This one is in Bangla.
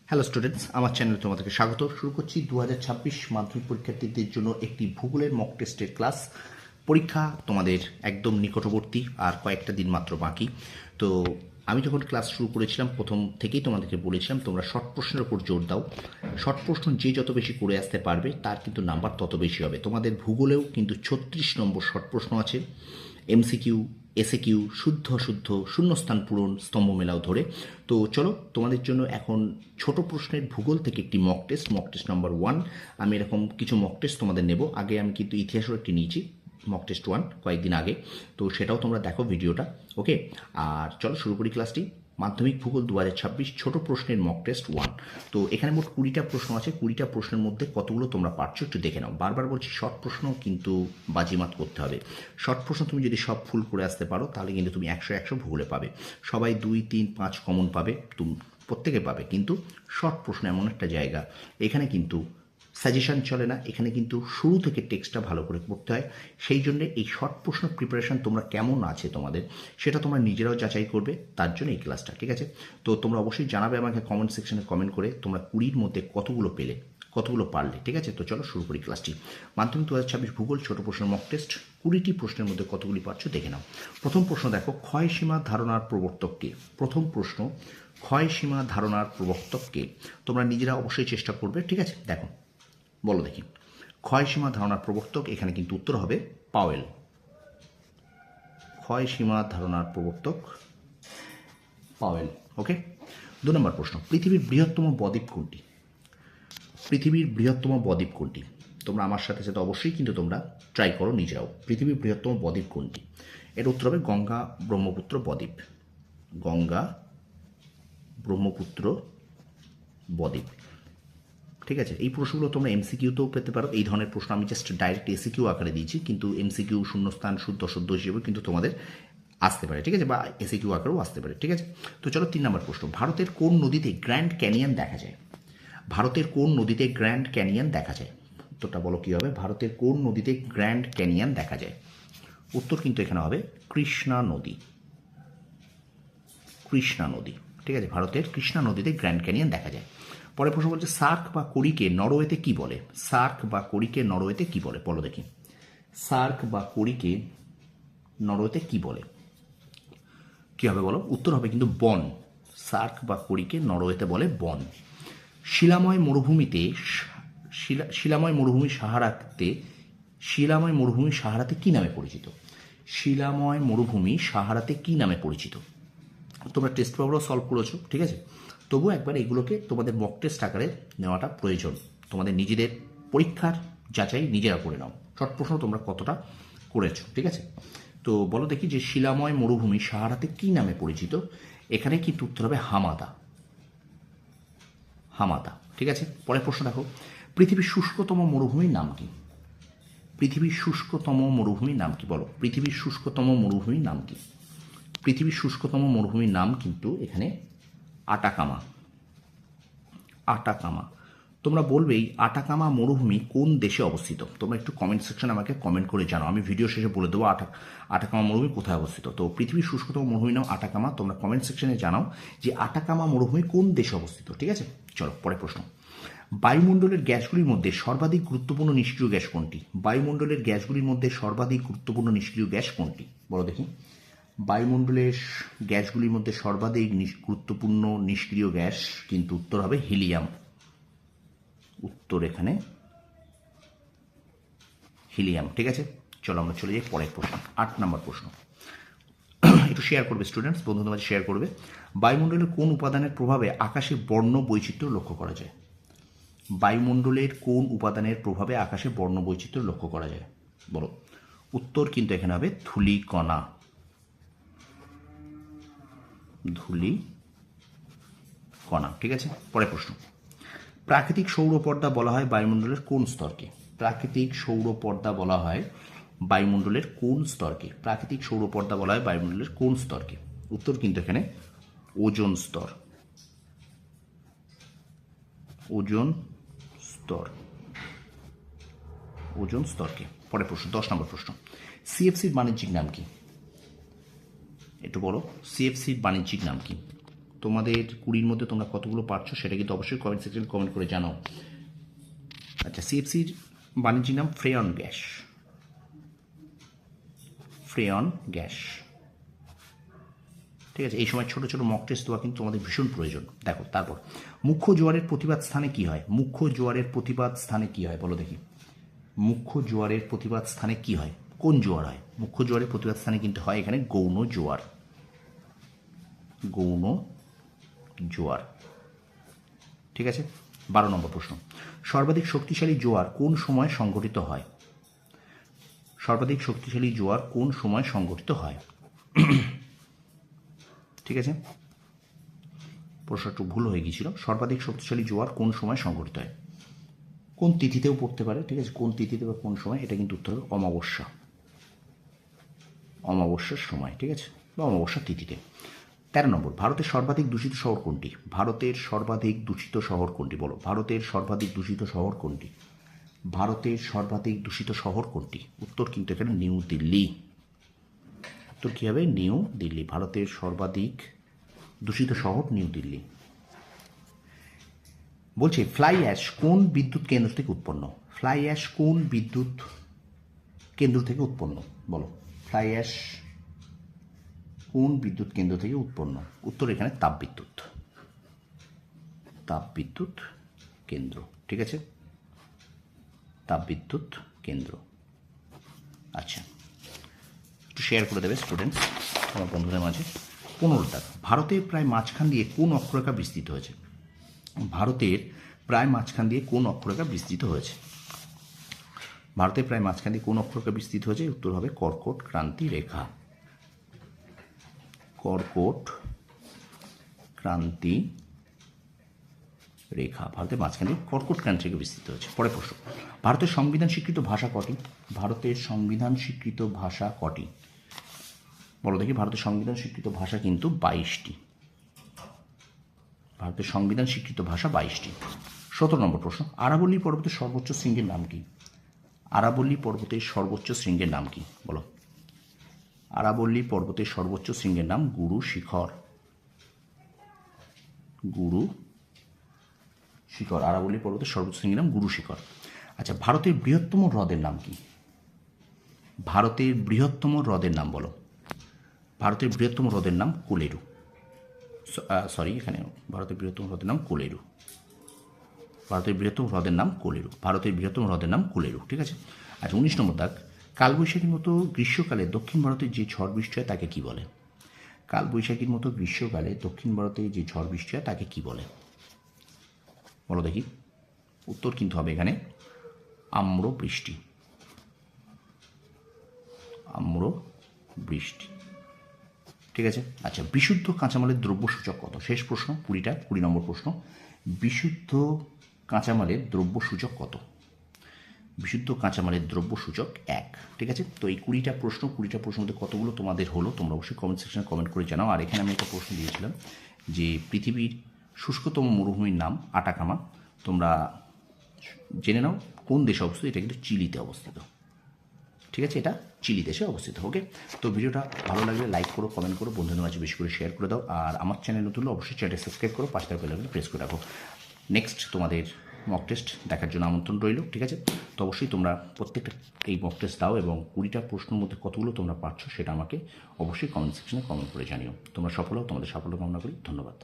হ্যালো স্টুডেন্টস, আমার চ্যানেলে তোমাদেরকে স্বাগত। শুরু করছি 2026 মাধ্যমিক পরীক্ষার্থীদের জন্য একটি ভূগোলের মক টেস্টের ক্লাস। পরীক্ষা তোমাদের একদম নিকটবর্তী, আর কয়েকটা দিন মাত্র বাকি। তো আমি যখন ক্লাস শুরু করেছিলাম প্রথম থেকেই তোমাদেরকে বলেছিলাম তোমরা শর্ট প্রশ্নের উপর জোর দাও। শর্ট প্রশ্ন যে যত বেশি করে আসতে পারবে তার কিন্তু নাম্বার তত বেশি হবে। তোমাদের ভূগোলেও কিন্তু 36 নম্বর শর্ট প্রশ্ন আছে, এমসিকিউ, এসএকিউ, শুদ্ধ শূন্যস্থান পূরণ, স্তম্ভ মেলাও ধরে। তো চলো তোমাদের জন্য এখন ছোট প্রশ্নের ভূগোল থেকে একটি মক টেস্ট নাম্বার 1। আমি এরকম কিছু মক টেস্ট তোমাদের নেব। আগে আমি কিন্তু ইতিহাসের একটি নিয়েছি, মক টেস্ট 1 কয়েকদিন আগে, তো সেটাও তোমরা দেখো ভিডিওটা। ওকে, আর চলো শুরু করি ক্লাসটি। মাধ্যমিক ভূগোল 2026 ছোট প্রশ্নের মক টেস্ট 1। তো এখানে মোট 20টা প্রশ্ন আছে। 20টা প্রশ্নের মধ্যে কতগুলো তোমরা পারছো একটু দেখে নাও। বারবার বলছি, শর্ট প্রশ্ন কিন্তু বাজিমাত করতে হবে। শর্ট প্রশ্ন তুমি যদি সব ফুল করে আসতে পারো তাহলে কিন্তু তুমি 100 ভূগোলে পাবে। সবাই 2, 3, 5 কমন পাবে, তুমি প্রত্যেকে পাবে। কিন্তু শর্ট প্রশ্ন এমন একটা জায়গা, এখানে কিন্তু সাজেশন চলে না, এখানে কিন্তু শুরু থেকে টেক্সটটা ভালো করে পড়তে হয়। সেই জন্য এই শর্ট প্রশ্ন প্রিপারেশন তোমরা কেমন আছে তোমাদের, সেটা তোমরা নিজেরাও যাচাই করবে, তার জন্য এই ক্লাসটা। ঠিক আছে, তো তোমরা অবশ্যই জানাবে আমাকে কমেন্ট সেকশনে কমেন্ট করে তোমরা 20-র মধ্যে কতগুলো পেলে, কতগুলো পারলে। ঠিক আছে, তো চলো শুরু করি ক্লাসটি। মাধ্যমিক 2026 ভূগোল ছোট প্রশ্নের মক টেস্ট। 20টি প্রশ্নের মধ্যে কতগুলি পারছো দেখে নাও। প্রথম প্রশ্ন দেখো, ক্ষয়সীমা ধারণার প্রবর্তক কে? প্রথম প্রশ্ন, ক্ষয়সীমা ধারণার প্রবর্তক কে? তোমরা নিজেরা অবশ্যই চেষ্টা করবে। ঠিক আছে, দেখো বলো দেখি। ক্ষয়সীমা ধারণার প্রবর্তক, এখানে কিন্তু উত্তর হবে পাওয়েল। ক্ষয়সীমা ধারণার প্রবর্তক পাওয়েল। ওকে, 2 নম্বর প্রশ্ন, পৃথিবীর বৃহত্তম বদ্বীপ কোনটি? পৃথিবীর বৃহত্তম বদ্বীপ কোনটি? তোমরা আমার সাথে সাথে অবশ্যই কিন্তু তোমরা ট্রাই করো নিজেরাও। পৃথিবীর বৃহত্তম বদ্বীপ কোনটি? এর উত্তর হবে গঙ্গা ব্রহ্মপুত্র বদ্বীপ। গঙ্গা ব্রহ্মপুত্র বদ্বীপ। ঠিক আছে, এই প্রশ্নগুলো তোমরা এমসিকিউতেও পেতে পারো। এই ধরনের প্রশ্ন আমি জাস্ট ডাইরেক্ট এসিকিউ আকারে দিয়েছি, কিন্তু এমসিকিউ শূন্যস্থান শুদ্ধ হিসেবে কিন্তু তোমাদের আসতে পারে। ঠিক আছে, বা এসিকিউ আকারেও আসতে পারে। ঠিক আছে, তো চলো 3 নম্বর প্রশ্ন, ভারতের কোন নদীতে গ্র্যান্ড ক্যানিয়ন দেখা যায়? ভারতের কোন নদীতে গ্র্যান্ড ক্যানিয়ন দেখা যায়? উত্তরটা বলো কী হবে। ভারতের কোন নদীতে গ্র্যান্ড ক্যানিয়ন দেখা যায়? উত্তর কিন্তু এখানে হবে কৃষ্ণা নদী। কৃষ্ণা নদী। ঠিক আছে, ভারতের কৃষ্ণা নদীতে গ্র্যান্ড ক্যানিয়ন দেখা যায়। পরে প্রশ্ন বলছে, সার্ক বা কোরিকে নরওয়েতে কি বলে? সার্ক বা কোরিকে নরওয়েতে কি বলে, বলো দেখি। সার্ক বা কোরিকে নরওয়েতে কি বলে? কি হবে বলো? উত্তর হবে কিন্তু বন। সার্ক বা কোরিকে নরওয়েতে বলে বন। শিলাময় মরুভূমিতে শিলাময় মরুভূমি সাহারাতে কি নামে পরিচিত? শিলাময় মরুভূমি সাহারাতে কি নামে পরিচিত? তোমরা টেস্ট পেপারও সলভ করেছো, ঠিক আছে, তবুও একবার এগুলোকে তোমাদের মক টেস্ট আকারে নেওয়াটা প্রয়োজন। তোমাদের নিজেদের পরীক্ষার যাচাই নিজেরা করে নাও, শর্ট প্রশ্ন তোমরা কতটা করেছো। ঠিক আছে, তো বলো দেখি যে শিলাময় মরুভূমি সাহারাতে কি নামে পরিচিত? এখানে কিন্তু উত্তর হবে হামাদা। হামাদা। ঠিক আছে, পরের প্রশ্ন দেখো, পৃথিবীর শুষ্কতম মরুভূমির নাম কি? পৃথিবীর শুষ্কতম মরুভূমির নাম কি, বলো। পৃথিবীর শুষ্কতম মরুভূমির নাম কি? পৃথিবীর শুষ্কতম মরুভূমির নাম কিন্তু এখানে আটাকামা। আটাকামা। তোমরা বলবেই আটাকামা মরুভূমি কোন দেশে অবস্থিত? তোমরা একটু কমেন্ট সেকশনে আমাকে কমেন্ট করে জানাও, আমি ভিডিও শেষে বলে দেবো আটাকামা মরুভূমি কোথায় অবস্থিত। তো পৃথিবীর শুষ্কতম মরুভূমির নাম আটাকামা। তোমরা কমেন্ট সেকশনে জানাও যে আটাকামা মরুভূমি কোন দেশে অবস্থিত। ঠিক আছে, চলো পরের প্রশ্ন, বায়ুমণ্ডলের গ্যাসগুলির মধ্যে সর্বাধিক গুরুত্বপূর্ণ নিষ্ক্রিয় গ্যাস কোনটি? বায়ুমণ্ডলের গ্যাসগুলির মধ্যে সর্বাধিক গুরুত্বপূর্ণ নিষ্ক্রিয় গ্যাস কোনটি, বলো দেখি। বায়ুমণ্ডলের গ্যাসগুলির মধ্যে সর্বাধিক গুরুত্বপূর্ণ নিষ্ক্রিয় গ্যাস কিন্তু উত্তর হবে হিলিয়াম। উত্তর এখানে হিলিয়াম। ঠিক আছে, চলো আমরা চলে যাই পরের প্রশ্ন, 8 নম্বর প্রশ্ন। একটু শেয়ার করবে স্টুডেন্টস, বন্ধুদের মাঝে শেয়ার করবে। বায়ুমণ্ডলের কোন উপাদানের প্রভাবে আকাশে বর্ণ বৈচিত্র্য লক্ষ্য করা যায়? বায়ুমণ্ডলের কোন উপাদানের প্রভাবে আকাশে বর্ণ বৈচিত্র্য লক্ষ্য করা যায়, বলো। উত্তর কিন্তু এখানে হবে ধূলিকণা। ধূলিকণা। ঠিক আছে, পরের প্রশ্ন, প্রাকৃতিক সৌরপর্দা বলা হয় বায়ুমণ্ডলের কোন স্তরকে? প্রাকৃতিক সৌরপর্দা বলা হয় বায়ুমণ্ডলের কোন স্তরকে? প্রাকৃতিক সৌরপর্দা বলা হয় বায়ুমণ্ডলের কোন স্তরকে? উত্তর কিন্তু এখানে ওজোন স্তর। ওজোন স্তর। ওজোন স্তরকে। পরের প্রশ্ন, 10 নম্বর প্রশ্ন, সিএফসির বাণিজ্যিক নাম কি? একটু বলো, সিএফসির বাণিজ্যিক নাম কি? তোমাদের 20-র মধ্যে তোমরা কতগুলো পারছো সেটা কিন্তু অবশ্যই কমেন্ট সেকশনে কমেন্ট করে জানাও। আচ্ছা, সিএফসির বাণিজ্যিক নাম ফ্রেয়ন গ্যাস। ফ্রেয়ন গ্যাস, ঠিক আছে। এই সময় ছোটো ছোটো মক টেস্ট দেওয়া কিন্তু তোমাদের ভীষণ প্রয়োজন। দেখো তারপর মুখ্য জোয়ারের প্রতিবাদ স্থানে কি হয়? মুখ্য জোয়ারের প্রতিবাদ স্থানে কি হয় বলো দেখি। মুখ্য জোয়ারের প্রতিবাদ স্থানে কি হয়? কোন জোয়ার হয়? মুখ্য জোয়ারের প্রতিবাদ স্থানে কিন্তু হয় এখানে গৌণ জোয়ার। গৌণ জোয়ার, ঠিক আছে। 12 নম্বর প্রশ্ন, সর্বাধিক শক্তিশালী জোয়ার কোন সময় সংঘটিত হয়? সর্বাধিক শক্তিশালী জোয়ার কোন সময় সংঘটিত হয়? ঠিক আছে, প্রশ্ন একটু ভুল হয়ে গিয়েছিল। সর্বাধিক শক্তিশালী জোয়ার কোন সময় সংঘটিত হয়? কোন তিথিতেও পড়তে পারে, ঠিক আছে। কোন তিথিতে বা কোন সময়, এটা কিন্তু উত্তর হবে অমাবস্যা। অমাবস্যার সময়, ঠিক আছে, বা অমাবস্যার তিথিতে। 13 নম্বর, ভারতের সর্বাধিক দূষিত শহর কোনটি? ভারতের সর্বাধিক দূষিত শহর কোনটি বলো। ভারতের সর্বাধিক দূষিত শহর কোনটি? ভারতের সর্বাধিক দূষিত শহর কোনটি? উত্তর কিন্তু এখানে নিউ দিল্লি। উত্তর কী হবে? নিউ দিল্লি। ভারতের সর্বাধিক দূষিত শহর নিউ দিল্লি। বলছে ফ্লাই অ্যাশ কোন বিদ্যুৎ কেন্দ্র থেকে উৎপন্ন? ফ্লাই অ্যাশ কোন বিদ্যুৎ কেন্দ্র থেকে উৎপন্ন বলো। ফ্লাই অ্যাশ কোন বিদ্যুৎ কেন্দ্র থেকে উৎপন্ন? উত্তর এখানে তাপবিদ্যুৎ। তাপবিদ্যুৎ কেন্দ্র, ঠিক আছে, তাপবিদ্যুৎ কেন্দ্র। আচ্ছা, একটু শেয়ার করে দেবে স্টুডেন্টস আমার বন্ধুদের মাঝে। 15 টাকা, ভারতের প্রায় মাঝখান দিয়ে কোন অক্ষরেখা বিস্তৃত হয়েছে? ভারতের প্রায় মাঝখান দিয়ে কোন অক্ষরেখা বিস্তৃত হয়েছে? ভারতের প্রায় মাঝখান দিয়ে কোন অক্ষরেখা বিস্তৃত হয়েছে? উত্তর হবে কর্কট ক্রান্তি রেখা। কর্কট ক্রান্তি রেখা ভারতের মাঝখানে কর্কট ক্রান্তি রেখা বিস্তৃত হয়েছে। পরে প্রশ্ন, ভারতের সংবিধান স্বীকৃত ভাষা কটি? ভারতের সংবিধান স্বীকৃত ভাষা কটি বলো দেখি। ভারতের সংবিধান স্বীকৃত ভাষা কিন্তু 22টি। ভারতের সংবিধান স্বীকৃত ভাষা 22টি। 17 নম্বর প্রশ্ন, আরাবল্লী পর্বতের সর্বোচ্চ শৃঙ্গের নাম কি? আরাবল্লী পর্বতের সর্বোচ্চ শৃঙ্গের নাম কি বলো। আরাবল্লী পর্বতের সর্বোচ্চ শৃঙ্গের নাম গুরু শিখর। গুরু শিখর, আরাবল্লী পর্বতের সর্বোচ্চ শৃঙ্গের নাম গুরু শিখর। আচ্ছা, ভারতের বৃহত্তম হ্রদের নাম কি? ভারতের বৃহত্তম হ্রদের নাম বলো। ভারতের বৃহত্তম হ্রদের নাম কোলেরু। সরি, এখানে ভারতের বৃহত্তম হ্রদের নাম কোলেরু। ভারতের বৃহত্তম হ্রদের নাম কোলেরু। ভারতের বৃহত্তম হ্রদের নাম কোলেরু, ঠিক আছে। আচ্ছা, 19 নম্বর দাগ, কালবৈশাখীর মতো গ্রীষ্মকালে দক্ষিণ ভারতে যে ঝড় বৃষ্টি হয় তাকে কি বলে? কালবৈশাখীর মতো গ্রীষ্মকালে দক্ষিণ ভারতে যে ঝড় বৃষ্টি হয় তাকে কি বলে বলো দেখি। উত্তর কিন্তু হবে এখানে আম্র বৃষ্টি। আম্র বৃষ্টি, ঠিক আছে। আচ্ছা, বিশুদ্ধ কাঁচামালের দ্রব্য সূচক কত? শেষ প্রশ্ন, 20 নম্বর প্রশ্ন, বিশুদ্ধ কাঁচামালের দ্রব্য সূচক কত? বিশুদ্ধ কাঁচামালের দ্রব্য সূচক 1, ঠিক আছে। তো এই 20টা প্রশ্ন মধ্যে কতগুলো তোমাদের হলো তোমরা অবশ্যই কমেন্ট সেকশনে কমেন্ট করে জানাও। আর এখানে আমি একটা প্রশ্ন দিয়েছিলাম যে পৃথিবীর শুষ্কতম মরুভূমির নাম আটাকামা। তোমরা জেনে নাও কোন দেশে অবস্থিত। এটা কিন্তু চিলিতে অবস্থিত, ঠিক আছে, এটা চিলি দেশে অবস্থিত। ওকে, তো ভিডিওটা ভালো লাগলে লাইক করো, কমেন্ট করো, বন্ধুদের মাঝে বেশি করে শেয়ার করে দাও। আর আমার চ্যানেল নতুন হলে অবশ্যই চ্যানেলটা সাবস্ক্রাইব করো, পাশে থাকা বেল আইকনটি প্রেস করে রাখো। নেক্সট তোমাদের মক টেস্ট দেখার জন্য আমন্ত্রণ রইল, ঠিক আছে। তো অবশ্যই তোমরা প্রত্যেকটা এই মক টেস্ট দাও এবং 20টা প্রশ্নের মধ্যে কতগুলো তোমরা পারছো সেটা আমাকে অবশ্যই কমেন্ট সেকশনে কমেন্ট করে জানিও। তোমরা সফল হও, তোমাদের সাফল্য কামনা করি। ধন্যবাদ।